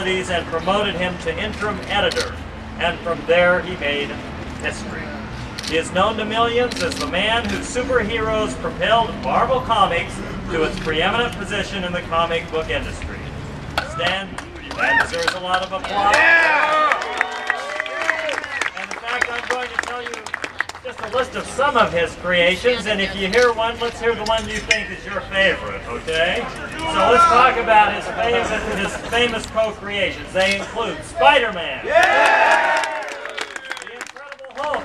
responsibilities and promoted him to interim editor, and from there he made history. He is known to millions as the man whose superheroes propelled Marvel Comics to its preeminent position in the comic book industry. Stan, that deserves a lot of applause. And in fact, I'm going to tell you just a list of some of his creations, and if you hear one, let's hear the one you think is your favorite, okay? So let's talk about his famous co-creations. They include Spider-Man, The Incredible Hulk,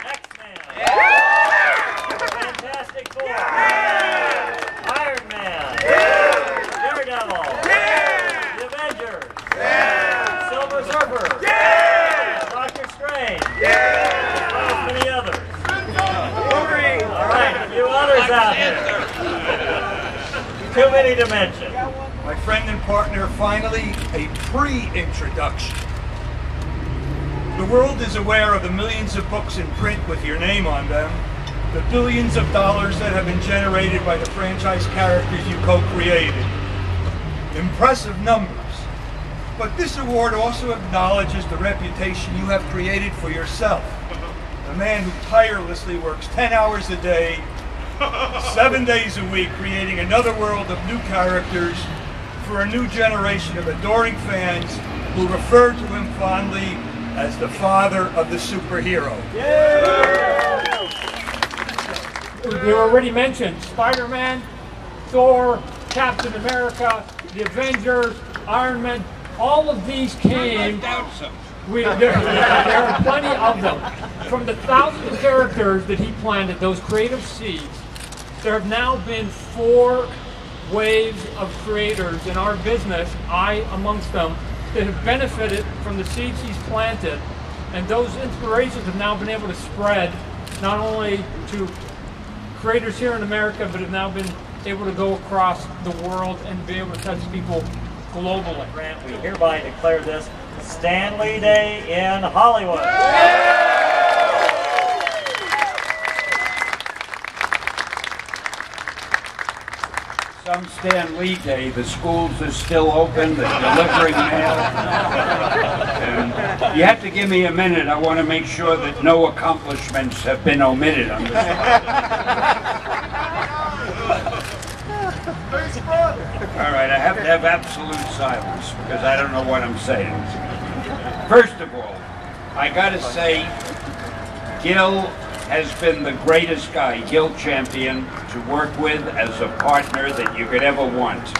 X-Men, Fantastic Four, Iron Man, Daredevil, The Avengers, Silver Surfer, Doctor Strange, many others. All right, a few others out here. Too many to mention. My friend and partner, finally, a pre-introduction. The world is aware of the millions of books in print with your name on them, the billions of dollars that have been generated by the franchise characters you co-created. Impressive numbers. But this award also acknowledges the reputation you have created for yourself. A man who tirelessly works 10 hours a day, 7 days a week, creating another world of new characters for a new generation of adoring fans who refer to him fondly as the father of the superhero. You already mentioned Spider-Man, Thor, Captain America, the Avengers, Iron Man. All of these came. There are plenty of them. From the thousands of characters that he planted, those creative seeds, there have now been 4 waves of creators in our business, I amongst them, that have benefited from the seeds he's planted. And those inspirations have now been able to spread not only to creators here in America, but have now been able to go across the world and be able to touch people globally. Grant, we hereby declare this Stan Lee Day in Hollywood. Some Stan Lee Day, the schools are still open, they're delivering mail. And you have to give me a minute, I want to make sure that no accomplishments have been omitted on this one. All right, I have to have absolute silence because I don't know what I'm saying. First of all, I got to say, Gil has been the greatest guy, Gil Champion, to work with as a partner that you could ever want.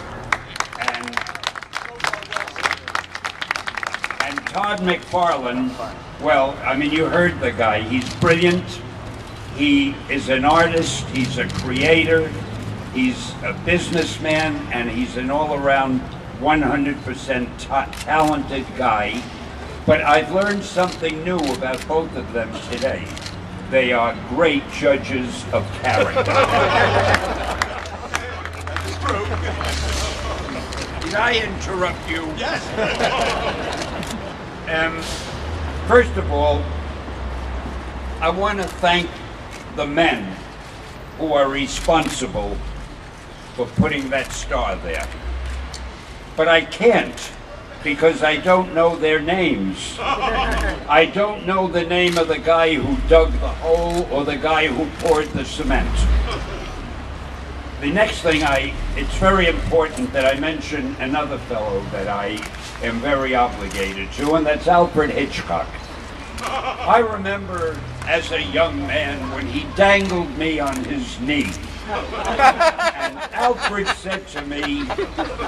And Todd McFarlane, well, I mean, you heard the guy. He's brilliant. He is an artist. He's a creator. He's a businessman, and he's an all-around 100% talented guy. But I've learned something new about both of them today. They are great judges of character. That's true. Did I interrupt you? Yes. First of all, I want to thank the men who are responsible for putting that star there. But I can't, because I don't know their names. I don't know the name of the guy who dug the hole or the guy who poured the cement. The next thing it's very important that I mention another fellow that I am very obligated to, and that's Alfred Hitchcock. I remember as a young man when he dangled me on his knee. And Alfred said to me,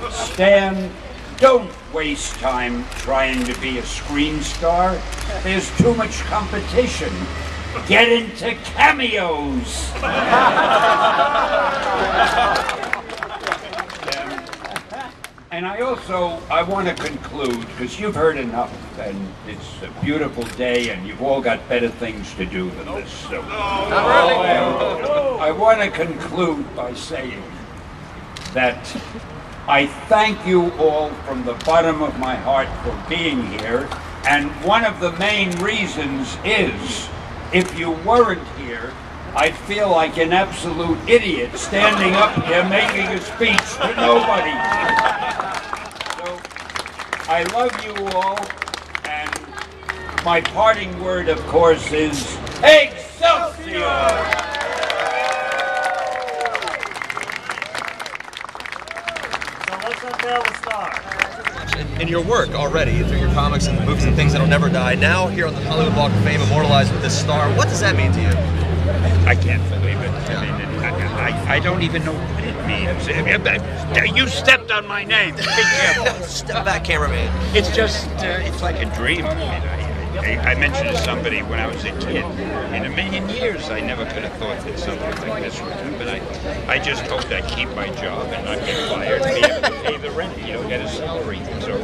Stan, don't waste time trying to be a screen star. There's too much competition. Get into cameos. And I want to conclude, because you've heard enough, and it's a beautiful day, and you've all got better things to do than this. So I want to conclude by saying that I thank you all from the bottom of my heart for being here, and one of the main reasons is, if you weren't here, I'd feel like an absolute idiot standing up here making a speech to nobody. So I love you all, and my parting word, of course, is Excelsior! So let's unveil the star. In your work already, through your comics and movies and things that'll never die, now here on the Hollywood Walk of Fame, immortalized with this star, what does that mean to you? I can't believe it. I don't even know what it means. You stepped on my name. Be careful. Step back, cameraman. It's just, it's like a dream. I mentioned to somebody when I was a kid, in a million years I never could have thought that something like this would happen. I just hoped I'd keep my job and not get fired and be able to pay the rent, get a salary. So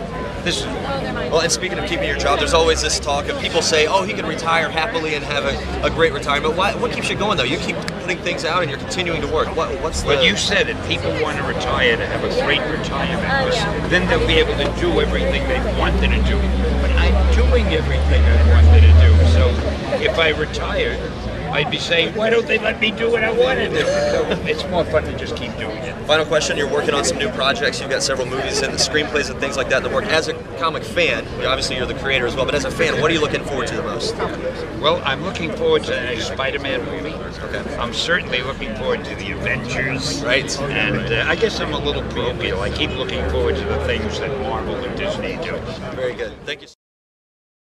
this is Well, and speaking of keeping your job, there's always this talk of people say, oh, he can retire happily and have a great retirement. What keeps you going, though? You keep putting things out and you're continuing to work. What's the... Well, you said it. People want to retire to have a great retirement. Then they'll be able to do everything they wanted to do. But I'm doing everything I wanted to do. So if I retired, I'd be saying, why don't they let me do what I wanted to do? So it's more fun to just keep doing it. Final question, you're working on some new projects. You've got several movies and screenplays and things like that in the work. As a comic fan, obviously you're the creator as well, but as a fan, what are you looking forward to the most? Well, I'm looking forward to the next Spider-Man movie. Okay. I'm certainly looking forward to the Avengers. Right. And I guess I'm a little parochial. I keep looking forward to the things that Marvel and Disney do. Very good. Thank you.